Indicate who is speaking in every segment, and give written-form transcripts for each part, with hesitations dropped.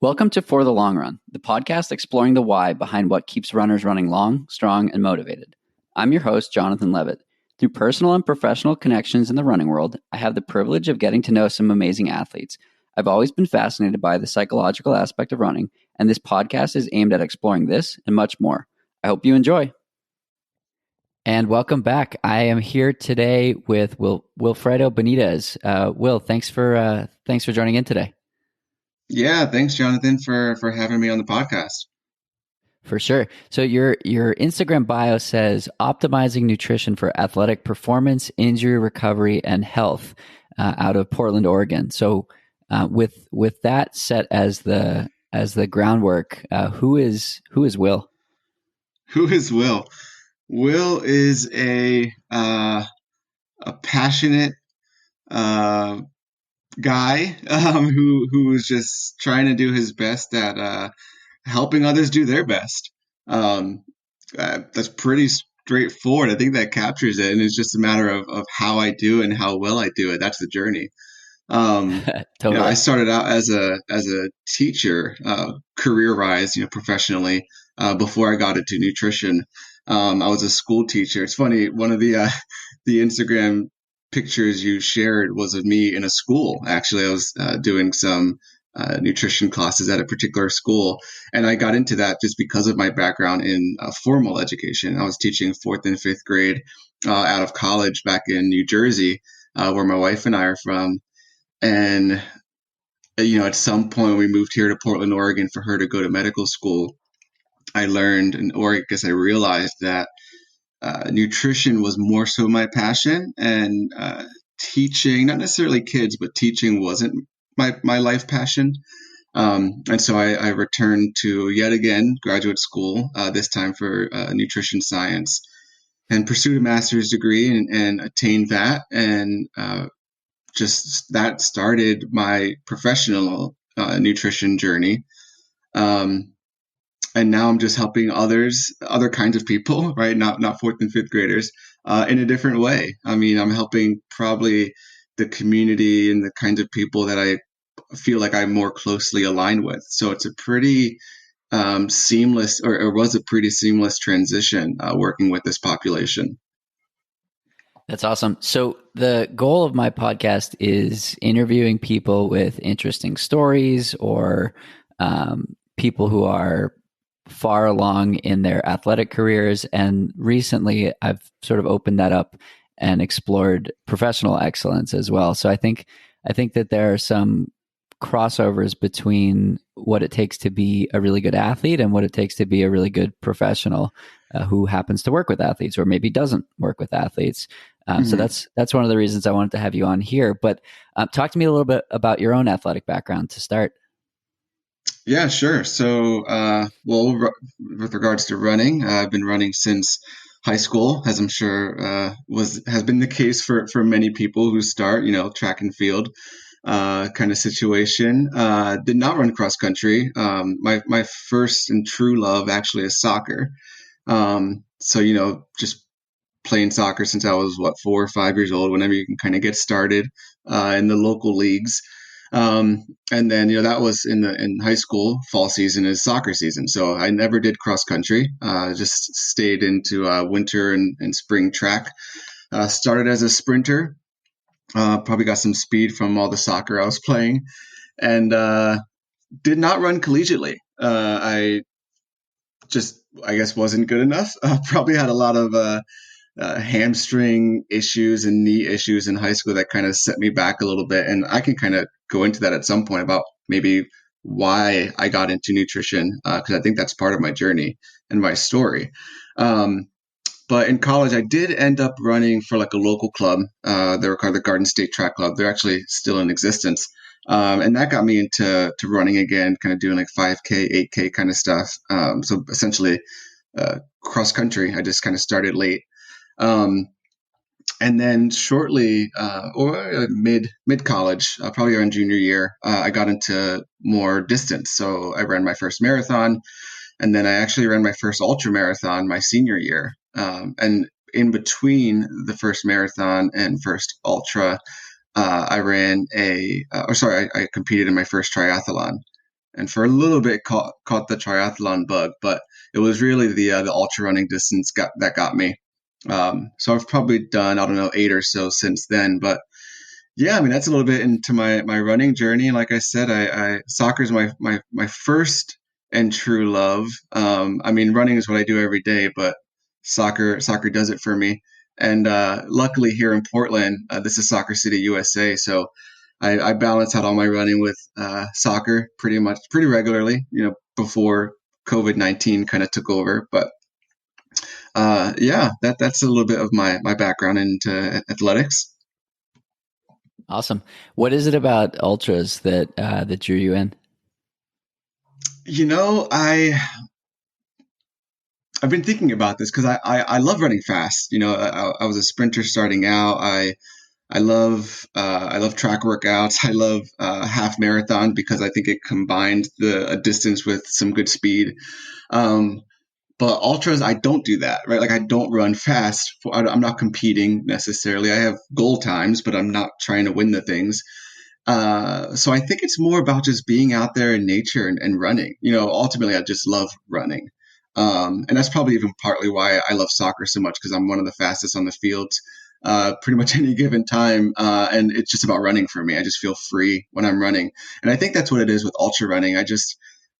Speaker 1: Welcome to For the Long Run, the podcast exploring the why behind what keeps runners running long, strong, and motivated. I'm your host, Jonathan Levitt. Through personal and professional connections in the running world, I have the privilege of getting to know some amazing athletes. I've always been fascinated by the psychological aspect of running, and this podcast is aimed at exploring this and much more. I hope you enjoy. And welcome back. I am here today with Wilfredo Benitez. Will, thanks for joining in today.
Speaker 2: Yeah, thanks, Jonathan, for having me on the podcast.
Speaker 1: For sure. So your Instagram bio says optimizing nutrition for athletic performance, injury recovery, and health out of Portland, Oregon. So with that set as the groundwork, who is Will?
Speaker 2: Who is Will? Will is a passionate guy who was just trying to do his best at helping others do their best. That's pretty straightforward. I think that captures it, and it's just a matter of how I do it and how well I do it. That's the journey.
Speaker 1: Totally.
Speaker 2: I started out as a teacher, career-wise, professionally, before I got into nutrition. I was a school teacher. It's funny. One of the Instagram pictures you shared was of me in a school. Actually, I was doing some nutrition classes at a particular school, and I got into that just because of my background in formal education. I was teaching 4th and 5th grade out of college back in New Jersey, where my wife and I are from. And at some point we moved here to Portland, Oregon for her to go to medical school. I learned, or I guess I realized that nutrition was more so my passion, and teaching, not necessarily kids, but teaching wasn't my life passion. And so I returned to, yet again, graduate school, this time for nutrition science, and pursued a master's degree and attained that. And just that started my professional nutrition journey. And now I'm just helping other kinds of people, right? Not 4th and 5th graders, in a different way. I mean, I'm helping probably the community and the kinds of people that I feel like I'm more closely aligned with. So it's a pretty seamless, or was a pretty seamless transition working with this population.
Speaker 1: That's awesome. So the goal of my podcast is interviewing people with interesting stories, or people who are far along in their athletic careers. And recently I've sort of opened that up and explored professional excellence as well. So I think that there are some crossovers between what it takes to be a really good athlete and what it takes to be a really good professional who happens to work with athletes, or maybe doesn't work with athletes. So that's one of the reasons I wanted to have you on here. But talk to me a little bit about your own athletic background to start.
Speaker 2: Yeah, sure. So, with regards to running, I've been running since high school, as I'm sure has been the case for many people who start, track and field kind of situation. Did not run cross country. My first and true love actually is soccer. So just playing soccer since I was 4 or 5 years old. Whenever you can kind of get started in the local leagues. And then, that was in high school. Fall season is soccer season. So I never did cross country, just stayed into winter and spring track. Started as a sprinter, probably got some speed from all the soccer I was playing, and did not run collegiately. I guess wasn't good enough. Probably had a lot of hamstring issues and knee issues in high school that kind of set me back a little bit. And I can kind of go into that at some point about maybe why I got into nutrition, because I think that's part of my journey and my story. But in college, I did end up running for like a local club. They were called the Garden State Track Club. They're actually still in existence. And that got me into running again, kind of doing like 5K, 8K kind of stuff. So essentially cross country. I just kind of started late. And then shortly, or mid college, probably around junior year, I got into more distance. So I ran my first marathon, and then I actually ran my first ultra marathon my senior year. And in between the first marathon and first ultra, I ran I competed in my first triathlon, and for a little bit caught the triathlon bug, but it was really the ultra running distance that got me. So I've probably done, I don't know, 8 or so since then, but yeah, I mean, that's a little bit into my running journey. And like I said, soccer is my first and true love. I mean, running is what I do every day, but soccer does it for me. And luckily here in Portland, this is Soccer City, USA. So I balance out all my running with soccer pretty regularly, before COVID-19 kind of took over. But yeah, that's a little bit of my background into athletics.
Speaker 1: Awesome. What is it about ultras that drew you in?
Speaker 2: I've been thinking about this because I love running fast. I was a sprinter starting out. I love track workouts. I love half marathon because I think it combined a distance with some good speed. Um, but ultras, I don't do that, right? Like I don't run fast. I'm not competing necessarily. I have goal times, but I'm not trying to win the things. So I think it's more about just being out there in nature and running. Ultimately, I just love running. And that's probably even partly why I love soccer so much because I'm one of the fastest on the field pretty much any given time. And it's just about running for me. I just feel free when I'm running. And I think that's what it is with ultra running.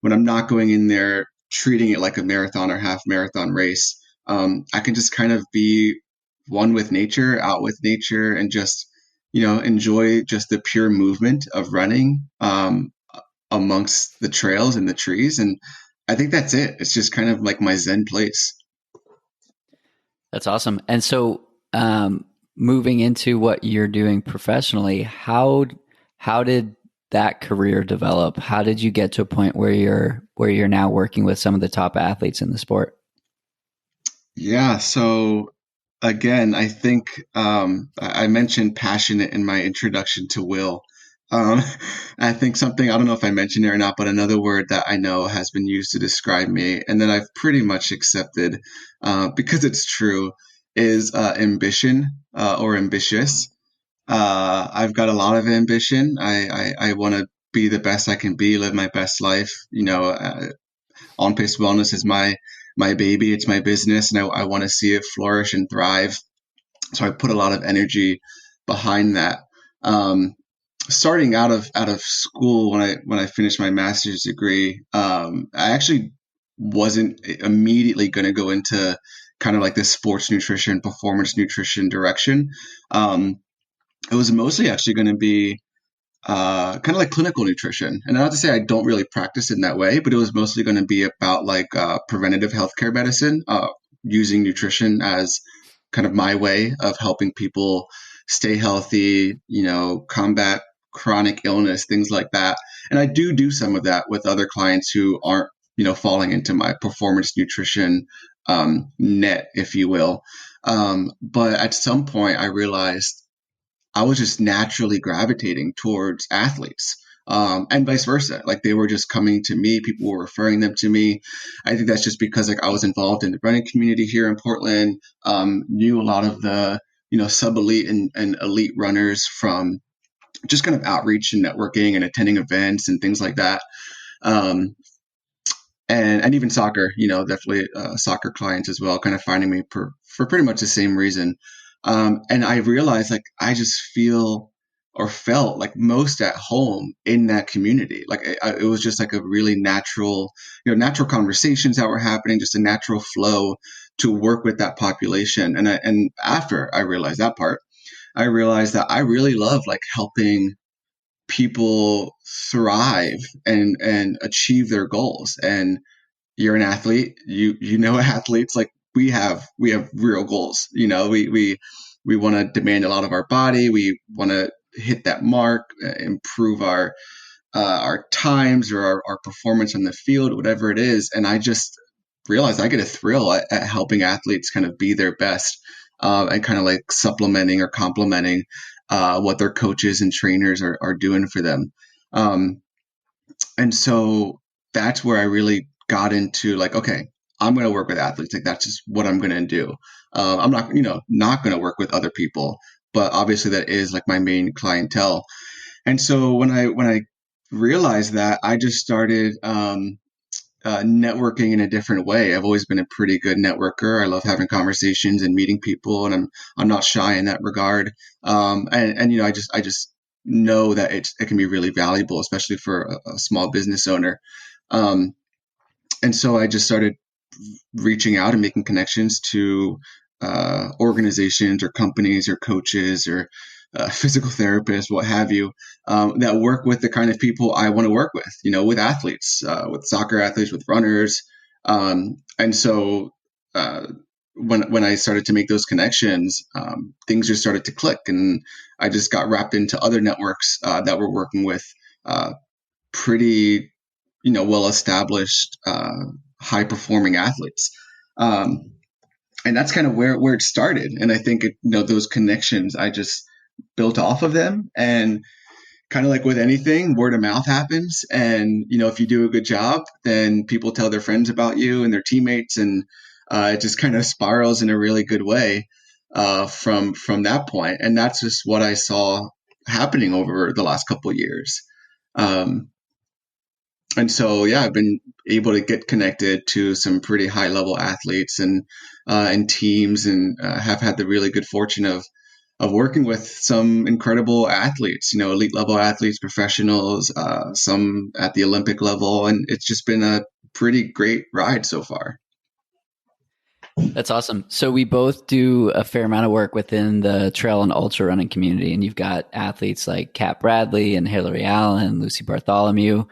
Speaker 2: When I'm not going in there treating it like a marathon or half marathon race, I can just kind of be one with nature, out with nature, and just enjoy just the pure movement of running amongst the trails and the trees. And I think that's it. It's just kind of like my Zen place.
Speaker 1: That's awesome. And so, moving into what you're doing professionally, how did that career develop? How did you get to a point where you're now working with some of the top athletes in the sport?
Speaker 2: Yeah. So again, I think I mentioned passionate in my introduction to Will. Um, I think something, I don't know if I mentioned it or not, but another word that I know has been used to describe me and that I've pretty much accepted because it's true is ambition or ambitious. I've got a lot of ambition. I want to be the best I can be, live my best life. On Pace Wellness is my baby. It's my business, and I want to see it flourish and thrive. So I put a lot of energy behind that. Um, Starting out of school when I finished my master's degree, I actually wasn't immediately going to go into kind of like this sports nutrition, performance nutrition direction. Um, it was mostly actually going to be kind of like clinical nutrition. And not to say I don't really practice in that way, but it was mostly going to be about like preventative healthcare medicine, using nutrition as kind of my way of helping people stay healthy, combat chronic illness, things like that. And I do some of that with other clients who aren't, falling into my performance nutrition net, if you will. But at some point, I realized I was just naturally gravitating towards athletes. And vice versa. Like they were just coming to me, people were referring them to me. I think that's just because like I was involved in the running community here in Portland, knew a lot of the, sub elite and elite runners from just kind of outreach and networking and attending events and things like that. Um, and even soccer, definitely soccer clients as well, kind of finding me for pretty much the same reason. And I realized like I just felt like most at home in that community. Like it was just like a really natural conversations that were happening, just a natural flow to work with that population. And after I realized that part, I realized that I really love like helping people thrive and achieve their goals. And you're an athlete, athletes, like we have real goals. We want to demand a lot of our body. We want to hit that mark, improve our times or our performance on the field, whatever it is. And I just realized I get a thrill at helping athletes kind of be their best, and kind of like supplementing or complementing what their coaches and trainers are doing for them. Um, and so that's where I really got into like, okay, I'm going to work with athletes. Like that's just what I'm going to do. I'm not, not going to work with other people, but obviously that is like my main clientele. And so when I realized that, I just started networking in a different way. I've always been a pretty good networker. I love having conversations and meeting people, and I'm not shy in that regard. And I just know that it can be really valuable, especially for a small business owner. Um, and so I just started reaching out and making connections to organizations or companies or coaches or physical therapists, what have you, that work with the kind of people I want to work with, with athletes, with soccer athletes, with runners. And so uh, when I started to make those connections, things just started to click. And I just got wrapped into other networks that were working with pretty, well established, high performing athletes. Um, and that's kind of where it started. And I think those connections, I just built off of them. And kind of like with anything, word of mouth happens. And if you do a good job, then people tell their friends about you and their teammates, and it just kind of spirals in a really good way from that point. And that's just what I saw happening over the last couple of years. Um, and so, yeah, I've been able to get connected to some pretty high level athletes and teams, and have had the really good fortune of working with some incredible athletes, elite level athletes, professionals, some at the Olympic level, and it's just been a pretty great ride so far.
Speaker 1: That's awesome. So we both do a fair amount of work within the trail and ultra running community, and you've got athletes like Kat Bradley and Hillary Allen, Lucy Bartholomew,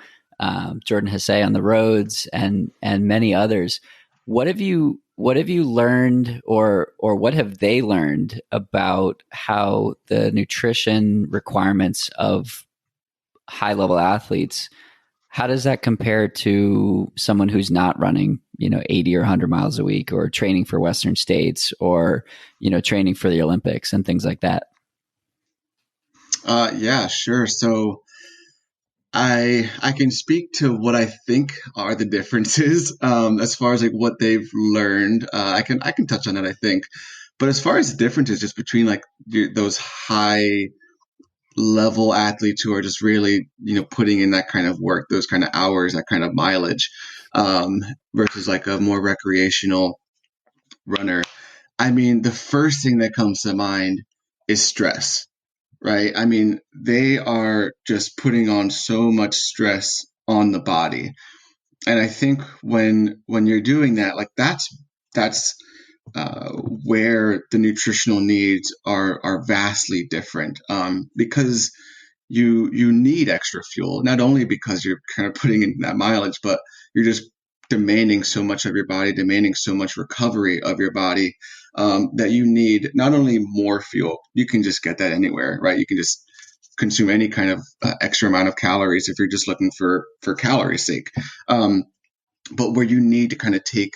Speaker 1: Jordan Hesse on the roads, and many others. What have you learned, or what have they learned about how the nutrition requirements of high level athletes, how does that compare to someone who's not running, 80 or 100 miles a week, or training for Western States, or, training for the Olympics and things like that?
Speaker 2: Yeah, sure. So I can speak to what I think are the differences as far as like what they've learned. I can touch on it, I think. But as far as the differences just between like those high level athletes who are just really putting in that kind of work, those kind of hours, that kind of mileage, versus like a more recreational runner. I mean, the first thing that comes to mind is stress, right? I mean, they are just putting on so much stress on the body. And I think when you're doing that, like that's where the nutritional needs are vastly different, because you need extra fuel, not only because you're kind of putting in that mileage, but you're just demanding so much of your body, demanding so much recovery of your body, that you need not only more fuel, you can just get that anywhere, right? You can just consume any kind of extra amount of calories if you're just looking for calories sake. But where you need to kind of take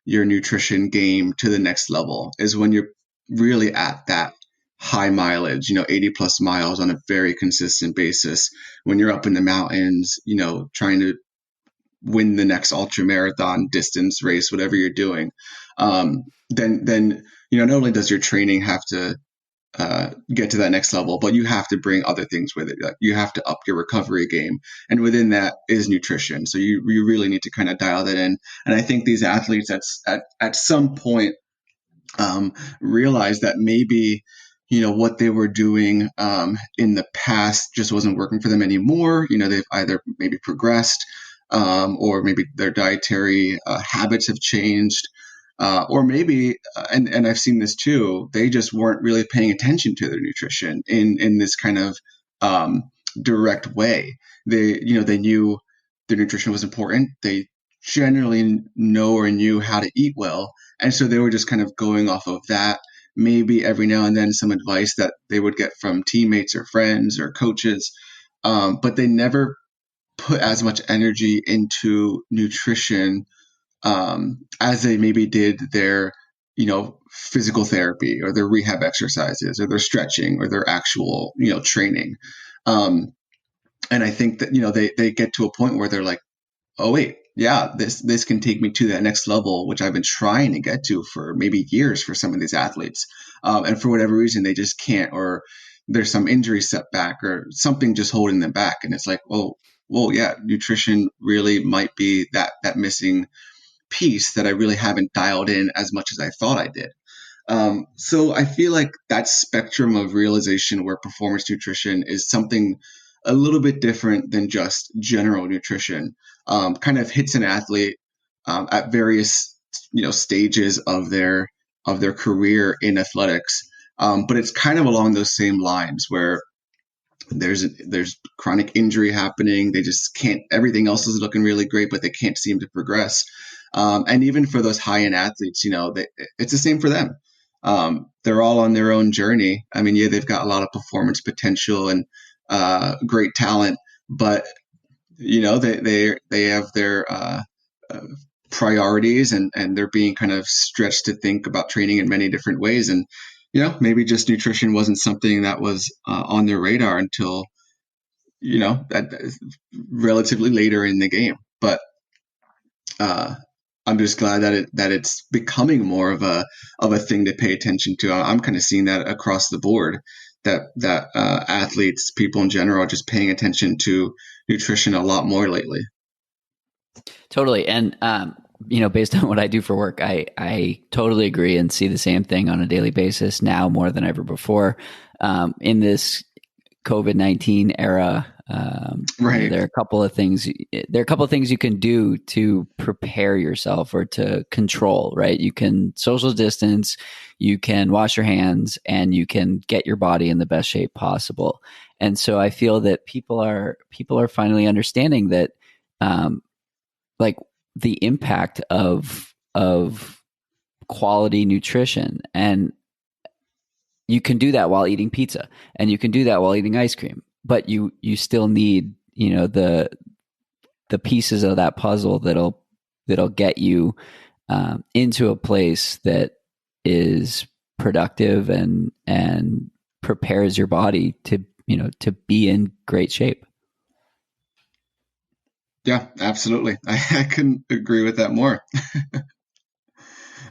Speaker 2: your nutrition game to the next level is when you're really at that high mileage, 80 plus miles on a very consistent basis. When you're up in the mountains, trying to win the next ultra marathon distance race, whatever you're doing, then not only does your training have to get to that next level, but you have to bring other things with it. Like you have to up your recovery game, and within that is nutrition. So you really need to kind of dial that in. And I think these athletes at some point realized that maybe what they were doing in the past just wasn't working for them anymore. They've either maybe progressed, or maybe their dietary habits have changed, or maybe, and I've seen this too, they just weren't really paying attention to their nutrition in this kind of um, direct way. They knew their nutrition was important. They generally know or knew how to eat well, and so they were just kind of going off of that. Maybe every now and then some advice that they would get from teammates or friends or coaches, but they never put as much energy into nutrition as they maybe did their, physical therapy or their rehab exercises or their stretching or their actual, training. And I think that, they get to a point where they're like, oh, wait, yeah, this can take me to that next level, which I've been trying to get to for maybe years for some of these athletes. And for whatever reason, they just can't, or there's some injury setback or something just holding them back. And it's like, oh, well, yeah, nutrition really might be that missing piece that I really haven't dialed in as much as I thought I did. So I feel like that spectrum of realization where performance nutrition is something a little bit different than just general nutrition, kind of hits an athlete at various stages of their career in athletics. But it's kind of along those same lines where there's chronic injury happening. They just can't. Everything else is looking really great, but they can't seem to progress. And even for those high end athletes, it's the same for them. They're all on their own journey. I mean, yeah, they've got a lot of performance potential and great talent, but they have their uh, priorities, and they're being kind of stretched to think about training in many different ways. And maybe just nutrition wasn't something that was on their radar until relatively later in the game. But I'm just glad that it's becoming more of a thing to pay attention to. I'm kind of seeing that across the board, that athletes, people in general, are just paying attention to nutrition a lot more lately.
Speaker 1: Totally. And, based on what I do for work, I totally agree and see the same thing on a daily basis now more than ever before. In this COVID-19 era,
Speaker 2: Right.
Speaker 1: there are a couple of things. There are a couple of things you can do to prepare yourself or to control. Right, you can social distance, you can wash your hands, and you can get your body in the best shape possible. And so I feel that people are finally understanding that, like the impact of quality nutrition. And you can do that while eating pizza, and you can do that while eating ice cream, but you still need, the pieces of that puzzle that'll get you into a place that is productive and prepares your body to be in great shape.
Speaker 2: Yeah, absolutely. I couldn't agree with that more.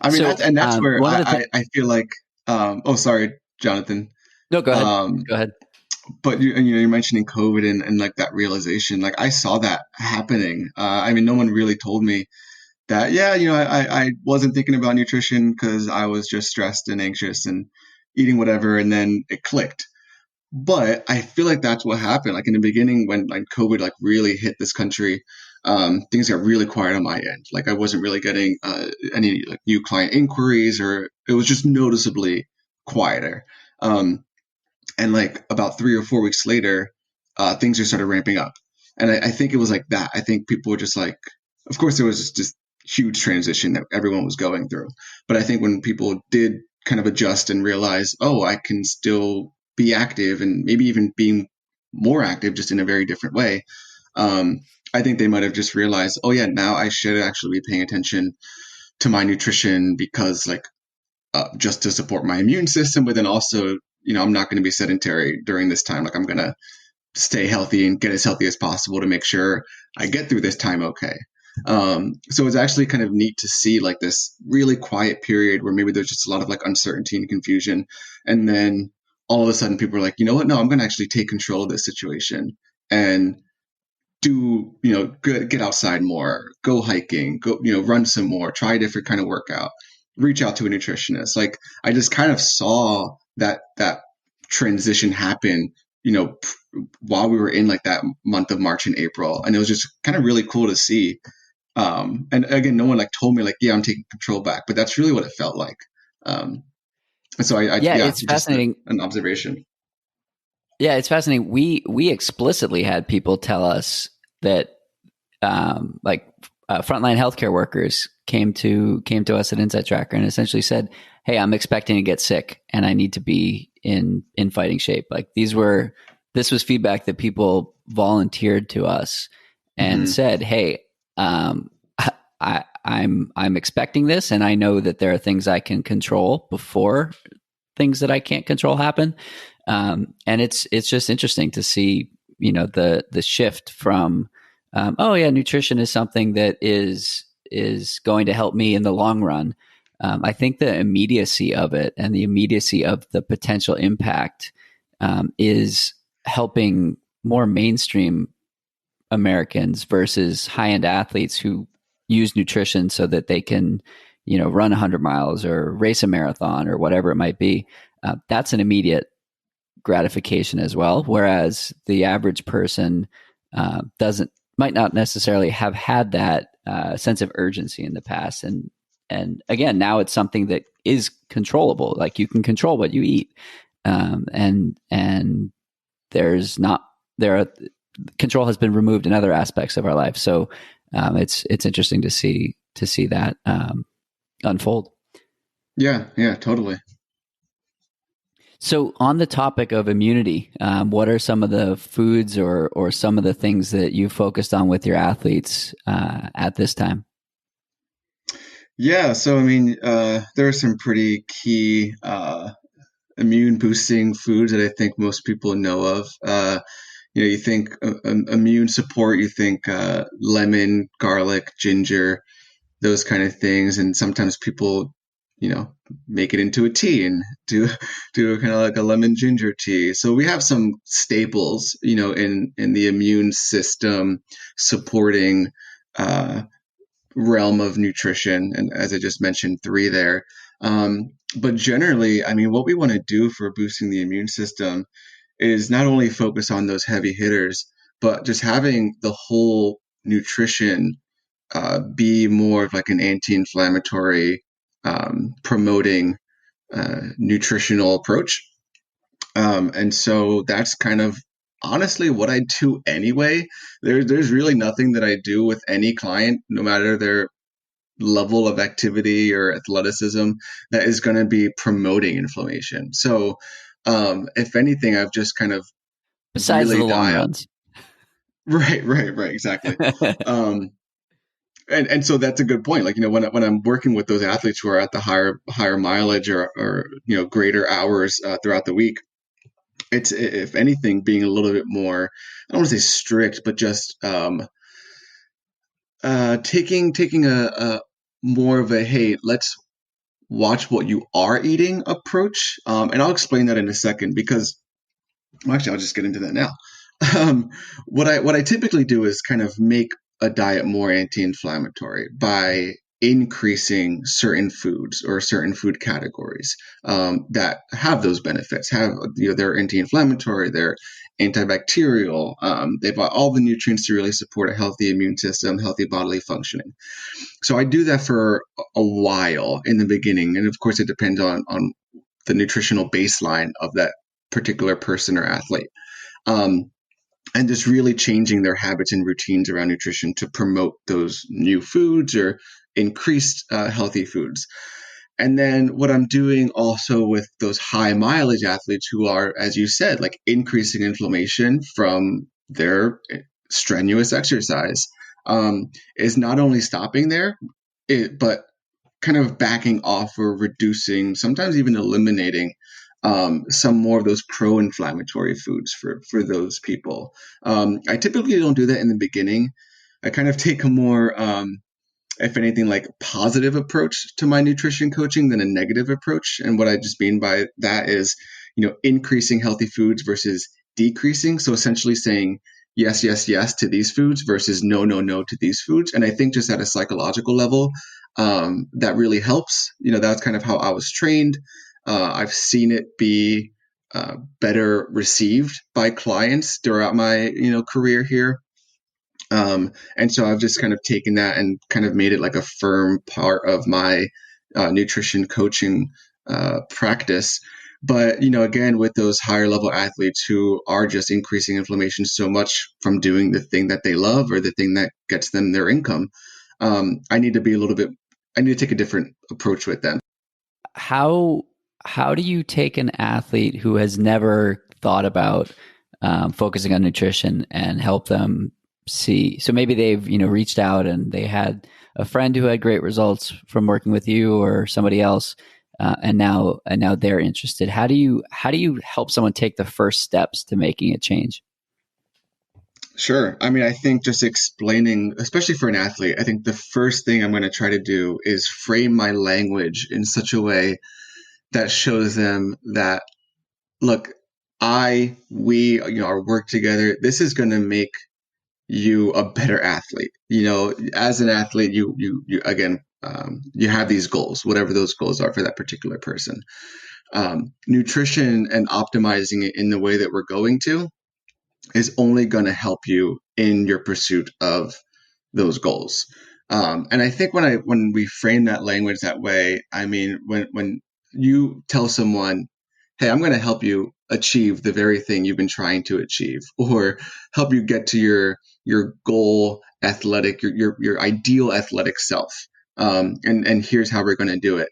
Speaker 2: I mean,
Speaker 1: So
Speaker 2: that's where
Speaker 1: one of the things.
Speaker 2: I feel like, oh, sorry, Jonathan.
Speaker 1: No, go ahead.
Speaker 2: Um,
Speaker 1: Go ahead.
Speaker 2: but you're mentioning COVID and like that realization, like I saw that happening. I mean, no one really told me that, yeah, I wasn't thinking about nutrition because I was just stressed and anxious and eating whatever. And then it clicked. But I feel like that's what happened. Like in the beginning, when like COVID like really hit this country, things got really quiet on my end. Like I wasn't really getting any like new client inquiries, or it was just noticeably quieter. Um, and like about 3 or 4 weeks later, things just started ramping up. And I think it was like that. I think people were just like, of course, there was just huge transition that everyone was going through. But I think when people did kind of adjust and realize, oh, I can still be active and maybe even being more active just in a very different way. Um, I think they might have just realized, oh yeah, now I should actually be paying attention to my nutrition because like just to support my immune system, but then also, I'm not going to be sedentary during this time. Like I'm going to stay healthy and get as healthy as possible to make sure I get through this time okay. So it's actually kind of neat to see like this really quiet period where maybe there's just a lot of like uncertainty and confusion. And then all of a sudden people are like, you know what? No, I'm going to actually take control of this situation and do, get outside more, go hiking, go, run some more, try a different kind of workout, reach out to a nutritionist. Like I just kind of saw that transition happen, while we were in like that month of March and April. And it was just kind of really cool to see. And again, no one like told me like, yeah, I'm taking control back, but that's really what it felt like. And so
Speaker 1: Yeah,
Speaker 2: yeah,
Speaker 1: it's
Speaker 2: just
Speaker 1: fascinating.
Speaker 2: an observation.
Speaker 1: Yeah, it's fascinating. We explicitly had people tell us that, frontline healthcare workers came to us at Insight Tracker and essentially said, "Hey, I'm expecting to get sick, and I need to be in fighting shape." Like this was feedback that people volunteered to us and
Speaker 2: Mm-hmm.
Speaker 1: said, "Hey, I'm expecting this, and I know that there are things I can control before things that I can't control happen." And it's just interesting to see, the shift from oh yeah, nutrition is something that is going to help me in the long run. I think the immediacy of it and the immediacy of the potential impact is helping more mainstream Americans versus high-end athletes who use nutrition so that they can, run 100 miles or race a marathon or whatever it might be. That's an immediate gratification as well. Whereas the average person might not necessarily have had that sense of urgency in the past. And again, now it's something that is controllable. Like you can control what you eat, and control has been removed in other aspects of our life. So it's interesting to see that unfold.
Speaker 2: Yeah, totally.
Speaker 1: So on the topic of immunity, what are some of the foods or some of the things that you focused on with your athletes at this time?
Speaker 2: Yeah, so I mean, there are some pretty key immune boosting foods that I think most people know of. You think immune support, you think lemon, garlic, ginger, those kind of things. And sometimes people, make it into a tea and do kind of like a lemon ginger tea. So we have some staples, in the immune system supporting uh, realm of nutrition. And as I just mentioned, three there. But generally, I mean, what we want to do for boosting the immune system is not only focus on those heavy hitters, but just having the whole nutrition be more of like an anti-inflammatory, promoting nutritional approach. And so that's kind of honestly what I do anyway. There's really nothing that I do with any client, no matter their level of activity or athleticism, that is going to be promoting inflammation. So, if anything, I've just kind of
Speaker 1: Besides the
Speaker 2: really
Speaker 1: long
Speaker 2: dialed.
Speaker 1: runs.
Speaker 2: Right, exactly. Um, and so that's a good point. Like, when I'm working with those athletes who are at the higher mileage or greater hours throughout the week, it's, if anything, being a little bit more, I don't want to say strict, but just taking a more of a, hey, let's watch what you are eating approach. And I'll explain that in a second, because well, actually I'll just get into that now. What I typically do is kind of make a diet more anti-inflammatory by increasing certain foods or certain food categories that have those benefits. They're anti-inflammatory, they're antibacterial, they've got all the nutrients to really support a healthy immune system, healthy bodily functioning. So I do that for a while in the beginning, and of course it depends on the nutritional baseline of that particular person or athlete. Um, and just really changing their habits and routines around nutrition to promote those new foods or increased healthy foods. And then what I'm doing also with those high mileage athletes who are, as you said, like increasing inflammation from their strenuous exercise, is not only stopping there, but kind of backing off or reducing, sometimes even eliminating some more of those pro-inflammatory foods for those people. I typically don't do that in the beginning. I kind of take a more, if anything, like positive approach to my nutrition coaching than a negative approach. And what I just mean by that is, increasing healthy foods versus decreasing. So essentially saying yes, yes, yes to these foods versus no, no, no to these foods. And I think just at a psychological level, that really helps. That's kind of how I was trained. I've seen it be better received by clients throughout my career here. And so I've just kind of taken that and kind of made it like a firm part of my nutrition coaching practice. But, again, with those higher level athletes who are just increasing inflammation so much from doing the thing that they love or the thing that gets them their income, I need to take a different approach with them.
Speaker 1: How do you take an athlete who has never thought about focusing on nutrition and help them see? So maybe they've reached out and they had a friend who had great results from working with you or somebody else, and now they're interested. How do you help someone take the first steps to making a change?
Speaker 2: Sure. I mean, I think just explaining, especially for an athlete, I think the first thing I'm going to try to do is frame my language in such a way that shows them that, look, we, our work together, this is going to make you a better athlete. As an athlete, you again, you have these goals, whatever those goals are for that particular person. Nutrition and optimizing it in the way that we're going to is only going to help you in your pursuit of those goals. And I think when we frame that language that way, I mean, when you tell someone, "Hey, I'm going to help you achieve the very thing you've been trying to achieve, or help you get to your goal athletic, your ideal athletic self, and here's how we're going to do it."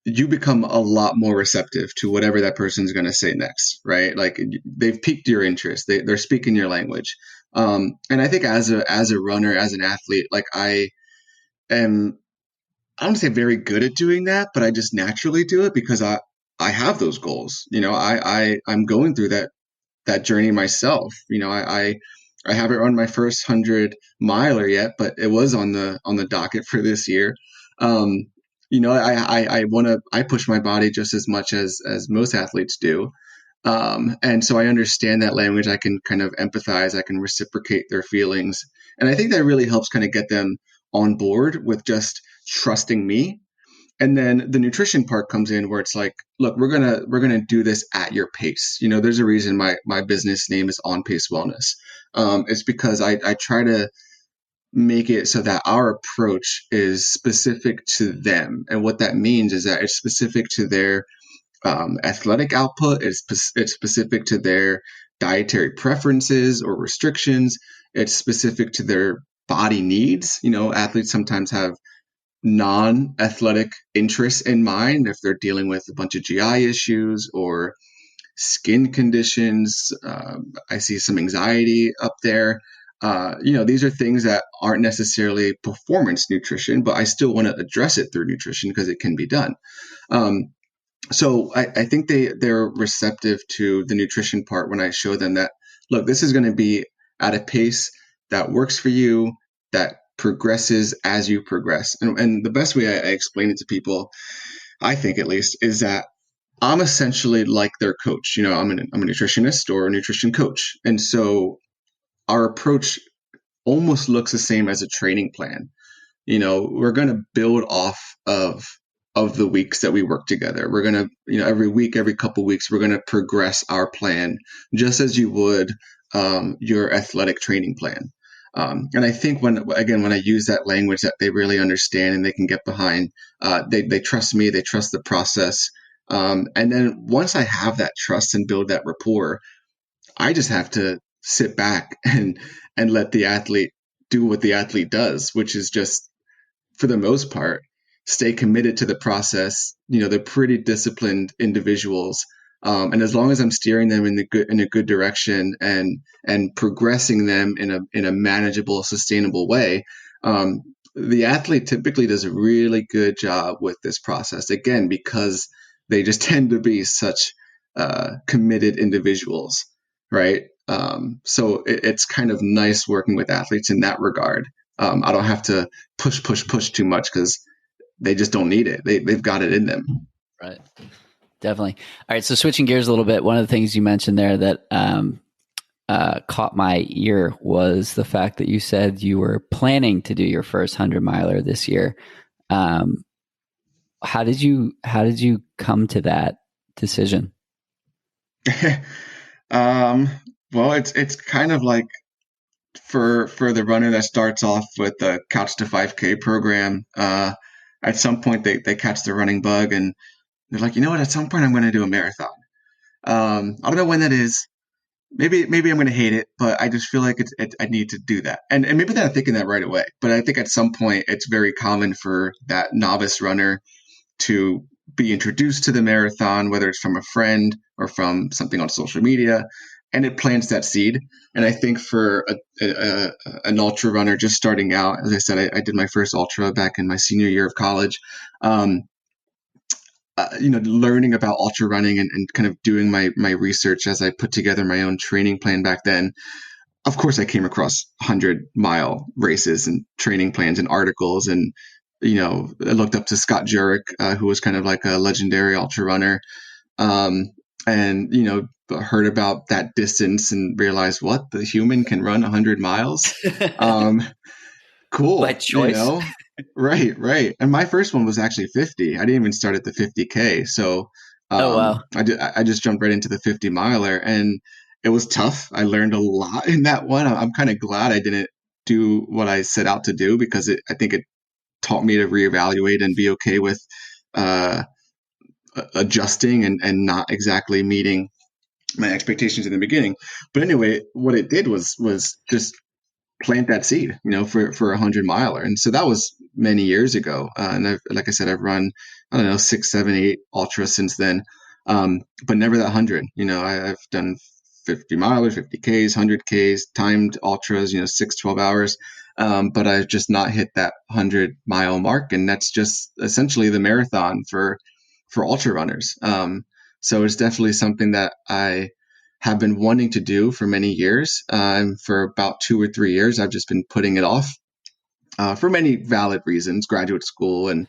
Speaker 2: You become a lot more receptive to whatever that person's going to say next, right? Like they've piqued your interest. They're speaking your language. And I think as a runner, as an athlete, like am, I don't say very good at doing that, but I just naturally do it because I have those goals. I'm going through that journey myself. I haven't run my first 100 miler yet, but it was on the docket for this year. Um, I want to I push my body just as much as most athletes do. And so I understand that language. I can kind of empathize. I can reciprocate their feelings, and I think that really helps kind of get them on board with just trusting me. And then the nutrition part comes in where it's like, look, we're gonna do this at your pace. There's a reason my business name is On Pace Wellness. It's because I try to make it so that our approach is specific to them, and what that means is that it's specific to their athletic output. It's specific to their dietary preferences or restrictions. It's specific to their body needs. Athletes sometimes have non-athletic interests in mind if they're dealing with a bunch of GI issues or skin conditions. I see some anxiety up there. These are things that aren't necessarily performance nutrition, but I still want to address it through nutrition because it can be done. Um, so I think they're receptive to the nutrition part when I show them that, look, this is going to be at a pace that works for you, that progresses as you progress. And the best way I explain it to people, I think at least, is that I'm essentially like their coach. I'm a nutritionist or a nutrition coach. And so our approach almost looks the same as a training plan. We're going to build off of the weeks that we work together. We're going to, every week, every couple weeks, we're going to progress our plan just as you would your athletic training plan. And I think when I use that language that they really understand and they can get behind, they trust me, they trust the process. And then once I have that trust and build that rapport, I just have to sit back and let the athlete do what the athlete does, which is just, for the most part, stay committed to the process. They're pretty disciplined individuals, and as long as I'm steering them in a good direction and progressing them in a manageable, sustainable way, the athlete typically does a really good job with this process. Again, because they just tend to be such committed individuals, right? So it's kind of nice working with athletes in that regard. I don't have to push too much because they just don't need it. They've got it in them.
Speaker 1: Right. Definitely. All right. So switching gears a little bit, one of the things you mentioned there that caught my ear was the fact that you said you were planning to do your first 100 miler this year. Um, how did you come to that decision?
Speaker 2: um, well, it's kind of like for the runner that starts off with the Couch to 5K program. At some point, they catch the running bug and they're like, you know what? At some point, I'm going to do a marathon. I don't know when that is. Maybe I'm going to hate it, but I just feel like I need to do that. And maybe they're not thinking that right away, but I think at some point it's very common for that novice runner to be introduced to the marathon, whether it's from a friend or from something on social media, and it plants that seed. And I think for an ultra runner just starting out, as I said, I did my first ultra back in my senior year of college. Um, learning about ultra running and kind of doing my research as I put together my own training plan back then. of course, I came across 100-mile races and training plans and articles. And, I looked up to Scott Jurek, who was kind of like a legendary ultra runner. Um, and, heard about that distance and realized what the human can run 100 miles. Um,
Speaker 1: By
Speaker 2: cool,
Speaker 1: choice.
Speaker 2: right, right. And my first one was actually 50. I didn't even start at the 50K. So,
Speaker 1: Oh wow.
Speaker 2: I just jumped right into the 50 miler, and it was tough. I learned a lot in that one. I'm kind of glad I didn't do what I set out to do, because I think it taught me to reevaluate and be okay with, uh, adjusting and not exactly meeting my expectations in the beginning. But anyway, what it did was just plant that seed, for a 100 miler. And so that was many years ago. And like I said, I've run, I don't know, 6, 7, 8 ultras since then. But never that 100. I've done 50 milers, 50Ks, 100Ks, timed ultras, 6, 12 hours. But I've just not hit that 100-mile mark. And that's just essentially the marathon for ultra runners. So it's definitely something that I have been wanting to do for many years. For about 2 or 3 years, I've just been putting it off, for many valid reasons: graduate school, and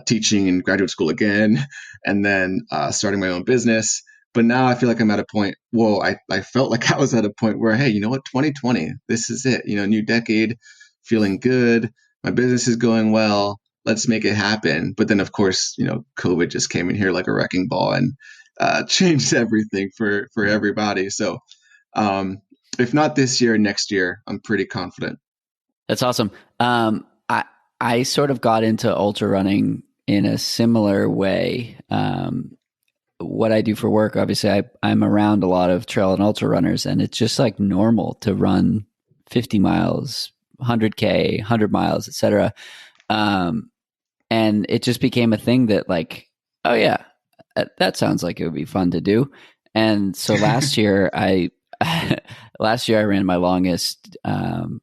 Speaker 2: teaching in graduate school again, and then starting my own business. But now I feel like I'm at a point. Well, I felt like I was at a point where, hey, you know what, 2020, this is it. New decade, feeling good. My business is going well. Let's make it happen. But then, of course, COVID just came in here like a wrecking ball and changed everything for everybody. So, um, if not this year, next year, I'm pretty confident.
Speaker 1: That's awesome. I sort of got into ultra running in a similar way. What I do for work, obviously, I'm around a lot of trail and ultra runners, and it's just like normal to run 50 miles, 100K, 100 miles, etc. Um, and it just became a thing that, like, oh yeah, that sounds like it would be fun to do. And so last year, last year I ran my longest run,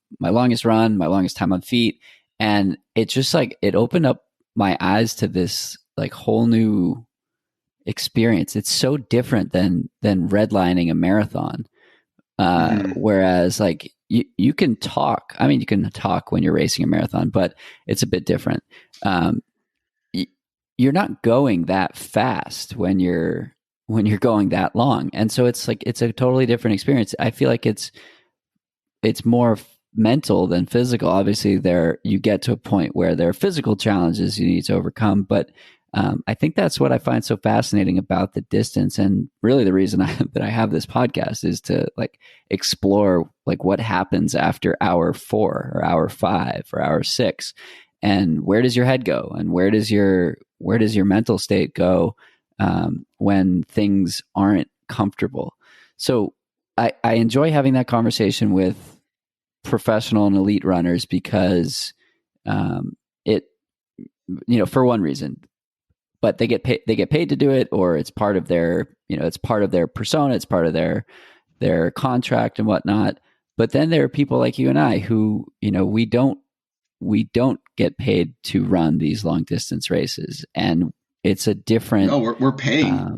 Speaker 1: my longest time on feet, and it just like it opened up my eyes to this like whole new experience. It's so different than redlining a marathon.
Speaker 2: Hmm.
Speaker 1: Whereas like you can talk. I mean, you can talk when you're racing a marathon, but it's a bit different. Um, you're not going that fast when you're going that long, and so it's like it's a totally different experience. I feel like it's more mental than physical. Obviously, there you get to a point where there are physical challenges you need to overcome, but I think that's what I find so fascinating about the distance, and really the reason that I have this podcast is to like explore like what happens after hour 4 or hour 5 or hour 6, and where does your head go, and where does your mental state go when things aren't comfortable. So I enjoy having that conversation with professional and elite runners because it for one reason, but they get paid to do it, or it's part of their it's part of their persona, it's part of their contract and whatnot. But then there are people like you and I who we don't get paid to run these long distance races, and it's a different
Speaker 2: No, we're paying.
Speaker 1: um,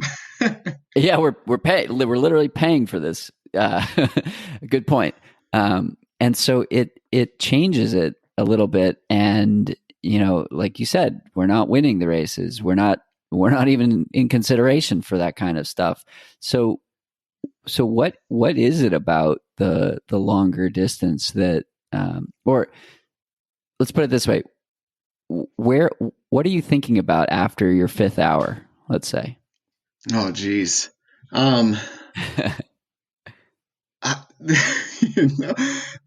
Speaker 1: yeah, we're literally paying for this. Good point. And so it changes it a little bit, and like you said, we're not winning the races. We're not even in consideration for that kind of stuff. So what is it about the longer distance that or let's put it this way: where what are you thinking about after your fifth hour? Let's say.
Speaker 2: Oh, geez. Um, I, you know,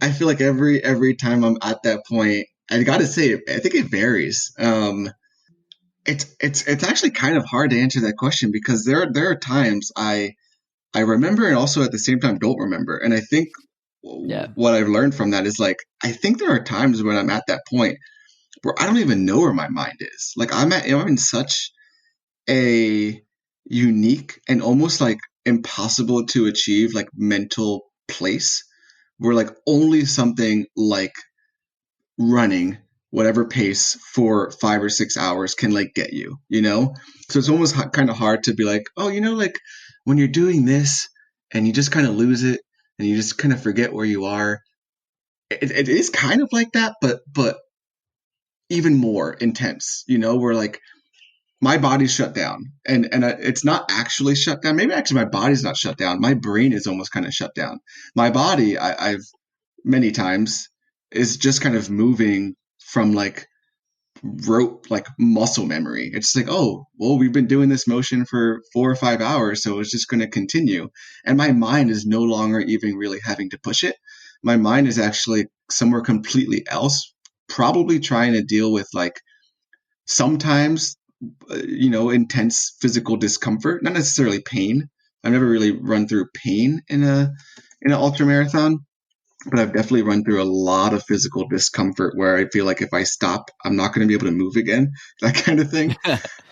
Speaker 2: I feel like every time I'm at that point, I gotta say, I think it varies. It's actually kind of hard to answer that question, because there are times I remember, and also at the same time don't remember. And I think
Speaker 1: Yeah.
Speaker 2: what I've learned from that is, like, I think there are times when I'm at that point where I don't even know where my mind is. Like, I'm in such a unique and almost like impossible to achieve like mental place, where like only something like running whatever pace for 5 or 6 hours can like get you. So it's almost kind of hard to be like, oh, like when you're doing this and you just kind of lose it and you just kind of forget where you are. It is kind of like that, but even more intense, where like my body's shut down, and it's not actually shut down. Maybe actually my body's not shut down. My brain is almost kind of shut down. My body, I've many times, is just kind of moving from like rote, like muscle memory. It's like, oh, well, we've been doing this motion for 4 or 5 hours, so it's just going to continue. And my mind is no longer even really having to push it. My mind is actually somewhere completely else, probably trying to deal with like sometimes intense physical discomfort, not necessarily pain. I've never really run through pain in an ultra marathon, but I've definitely run through a lot of physical discomfort where I feel like if I stop, I'm not going to be able to move again, that kind of thing.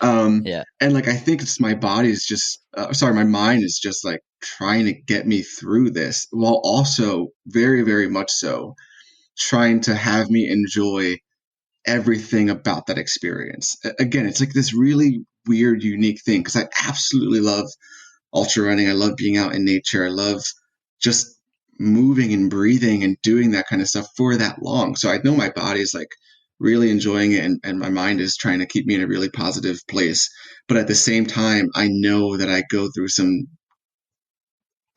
Speaker 1: Yeah.
Speaker 2: And like I think it's my body's just sorry, my mind is just like trying to get me through this, while also very, very much so trying to have me enjoy everything about that experience. Again, it's like this really weird, unique thing because I absolutely love ultra running. I love being out in nature. I love just moving and breathing and doing that kind of stuff for that long. So I know my body is like really enjoying it, and my mind is trying to keep me in a really positive place. But at the same time, I know that I go through some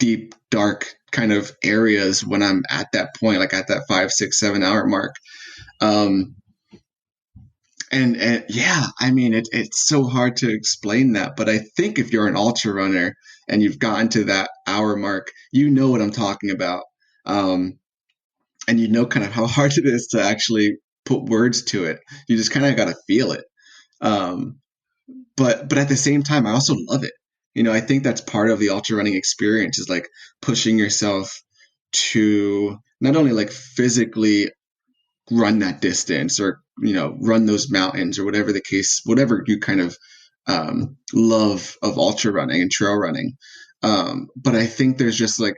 Speaker 2: deep, dark kind of areas when I'm at that point, like at that 5, 6, 7 hour mark. Um, and yeah, I mean, it's so hard to explain that, but I think if you're an ultra runner and you've gotten to that hour mark, you know what I'm talking about. Um, and you know kind of how hard it is to actually put words to it. You just kind of got to feel it. Um, but at the same time, I also love it. I think that's part of the ultra running experience is like pushing yourself to not only like physically run that distance or run those mountains or whatever the case, whatever you kind of love of ultra running and trail running. But I think there's just like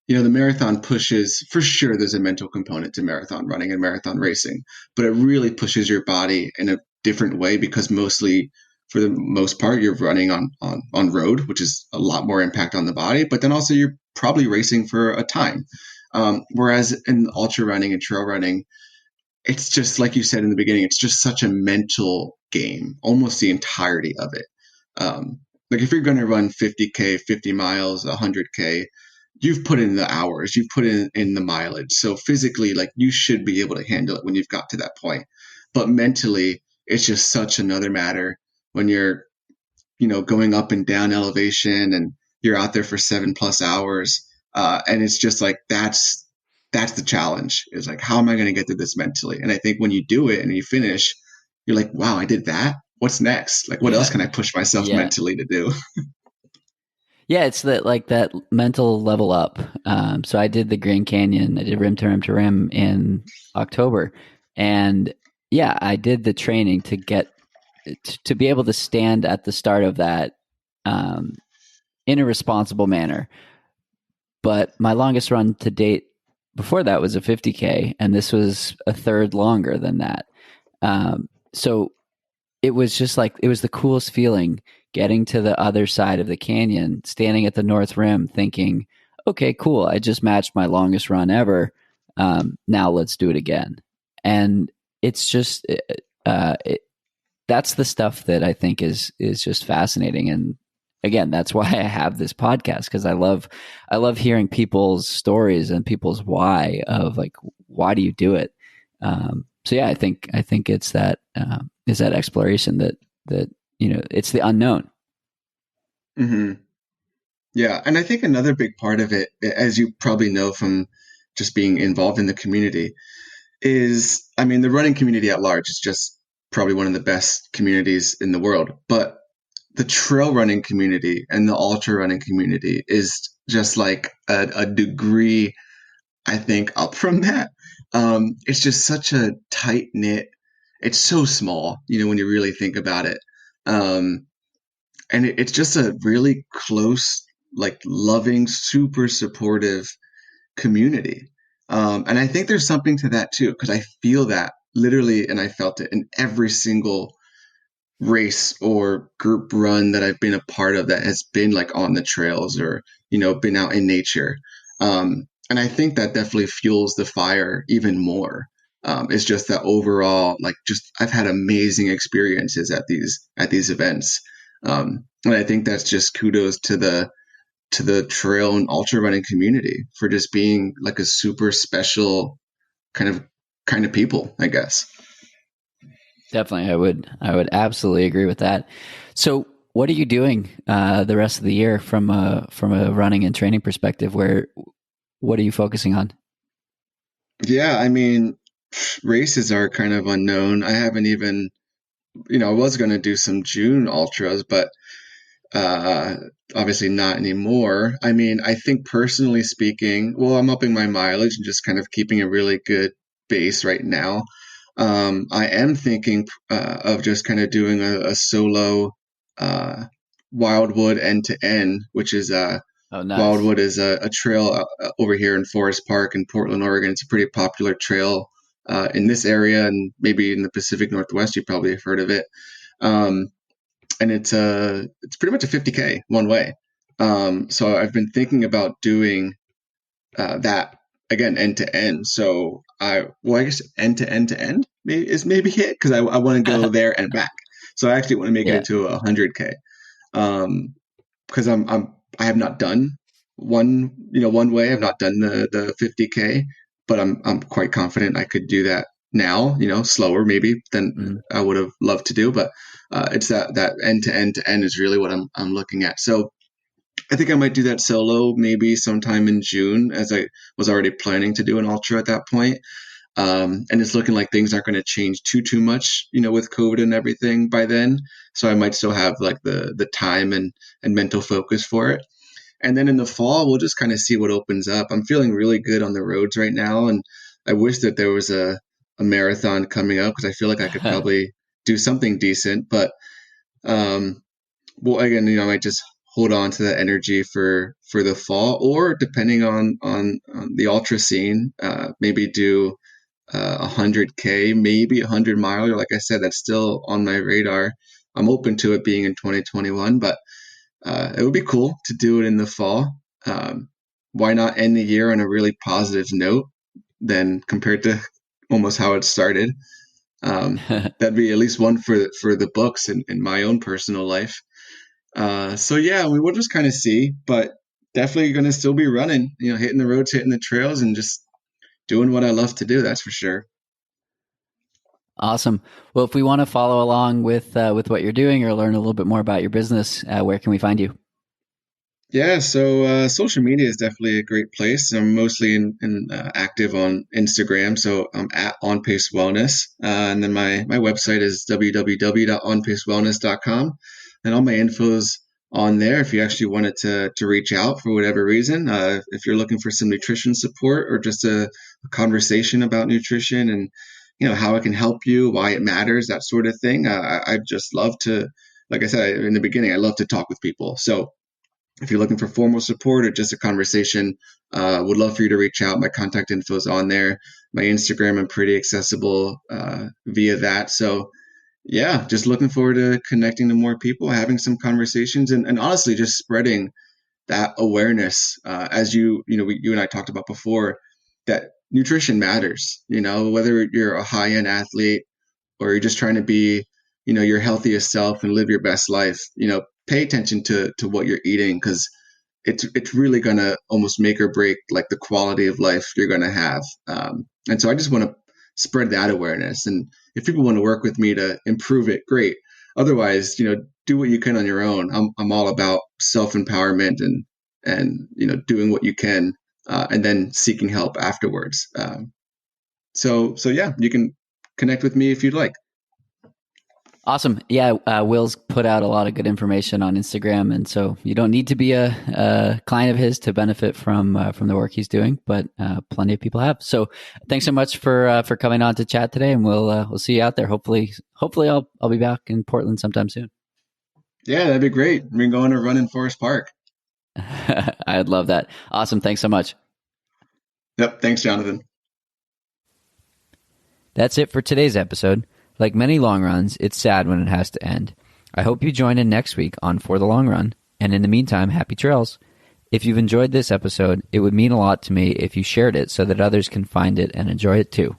Speaker 2: the marathon pushes, for sure there's a mental component to marathon running and marathon racing, but it really pushes your body in a different way because mostly for the most part you're running on road, which is a lot more impact on the body, but then also you're probably racing for a time. Whereas in ultra running and trail running, it's just like you said in the beginning, it's just such a mental game, almost the entirety of it. Like if you're going to run 50K, 50 miles, 100K, you've put in the hours, you've put in the mileage. So physically, like you should be able to handle it when you've got to that point. But mentally, it's just such another matter when you're, going up and down elevation and you're out there for 7+ hours. And it's just like, that's the challenge is like, how am I going to get through this mentally? And I think when you do it and you finish, you're like, wow, I did that. What's next? Like, what else
Speaker 1: Yeah.
Speaker 2: can I push myself
Speaker 1: Yeah.
Speaker 2: mentally to do?
Speaker 1: Yeah, it's that like that mental level up. So I did the Grand Canyon. I did rim to rim in October, and yeah, I did the training to get to be able to stand at the start of that um, in a responsible manner. But my longest run to date before that was a 50K, and this was a third longer than that. So it was just like it was the coolest feeling getting to the other side of the canyon, standing at the north rim, thinking, "Okay, cool. I just matched my longest run ever. Now let's do it again." And it's just that's the stuff that I think is just fascinating. And again, that's why I have this podcast because I love hearing people's stories and people's why of like why do you do it. So yeah, I think it's that is that exploration that it's the unknown.
Speaker 2: Mm-hmm. Yeah. And I think another big part of it, as you probably know from just being involved in the community, is, I mean, the running community at large is just probably one of the best communities in the world. But the trail running community and the ultra running community is just like a degree, I think, up from that. It's just such a tight knit. It's so small, when you really think about it. Um, and it's just a really close, like loving, super supportive community. And I think there's something to that too, because I feel that literally, and I felt it in every single race or group run that I've been a part of that has been like on the trails or, been out in nature. and I think that definitely fuels the fire even more. It's just that overall, like, just I've had amazing experiences at these events, and I think that's just kudos to the trail and ultra running community for just being like a super special kind of people, I guess.
Speaker 1: Definitely, I would absolutely agree with that. So, what are you doing the rest of the year from a running and training perspective? What are you focusing on?
Speaker 2: Yeah, I mean, races are kind of unknown. I haven't even, I was going to do some June ultras, but uh, obviously not anymore. I mean, I think personally speaking, well, I'm upping my mileage and just kind of keeping a really good base right now. I am thinking of just kind of doing a solo uh, Wildwood end to end, which is
Speaker 1: Oh, nice.
Speaker 2: Wildwood is a trail over here in Forest Park in Portland, Oregon. It's a pretty popular trail in this area and maybe in the Pacific Northwest. You probably have heard of it. Um, and it's pretty much a 50K one way. So I've been thinking about doing that again end to end. So I guess end to end is maybe it because I want to go there and back. So I actually want to make it
Speaker 1: Yeah.
Speaker 2: into 100K. Um, because I have not done one way. I've not done the 50K, but I'm quite confident I could do that now. Slower maybe than
Speaker 1: Mhm.
Speaker 2: I would have loved to do, but it's that end to end is really what I'm looking at. So I think I might do that solo maybe sometime in June, as I was already planning to do an ultra at that point. And it's looking like things aren't going to change too much, with COVID and everything by then. So I might still have like the time and mental focus for it. And then in the fall, we'll just kind of see what opens up. I'm feeling really good on the roads right now, and I wish that there was a marathon coming up because I feel like I could probably do something decent. But um, well, again, I might just hold on to that energy for the fall, or depending on the ultra scene, maybe do 100K, maybe 100 miler. Like I said, that's still on my radar. I'm open to it being in 2021, but it would be cool to do it in the fall. Why not end the year on a really positive note than compared to almost how it started? That'd be at least one for the books in my own personal life. So yeah, we will just kind of see, but definitely going to still be running, hitting the roads, hitting the trails, and just doing what I love to do. That's for sure.
Speaker 1: Awesome. Well, if we want to follow along with what you're doing or learn a little bit more about your business, where can we find you?
Speaker 2: Yeah, so social media is definitely a great place. I'm mostly active on Instagram, so I'm at On Pace Wellness, and then my website is www.onpacewellness.com, and all my info's on there. If you actually wanted to reach out for whatever reason, if you're looking for some nutrition support or just a conversation about nutrition and how it can help you, why it matters, that sort of thing, I'd just love to. Like I said in the beginning, I love to talk with people, so if you're looking for formal support or just a conversation, would love for you to reach out. My contact info is on there. My Instagram, I'm pretty accessible via that. So yeah, just looking forward to connecting to more people, having some conversations, and honestly, just spreading that awareness. As you and I talked about before, that nutrition matters. Whether you're a high end athlete or you're just trying to be, your healthiest self and live your best life, pay attention to what you're eating because it's really gonna almost make or break like the quality of life you're gonna have. And so I just want to spread that awareness. And if people want to work with me to improve it, great. Otherwise, do what you can on your own. I'm all about self empowerment and doing what you can and then seeking help afterwards. So yeah, you can connect with me if you'd like.
Speaker 1: Awesome. Yeah, Will's put out a lot of good information on Instagram, and so you don't need to be a client of his to benefit from the work he's doing, but plenty of people have. So thanks so much for coming on to chat today, and we'll see you out there. Hopefully I'll be back in Portland sometime soon.
Speaker 2: Yeah, that'd be great. We're going to run in Forest Park.
Speaker 1: I'd love that. Awesome. Thanks so much.
Speaker 2: Yep. Thanks, Jonathan.
Speaker 1: That's it for today's episode. Like many long runs, it's sad when it has to end. I hope you join in next week on For the Long Run, and in the meantime, happy trails. If you've enjoyed this episode, it would mean a lot to me if you shared it so that others can find it and enjoy it too.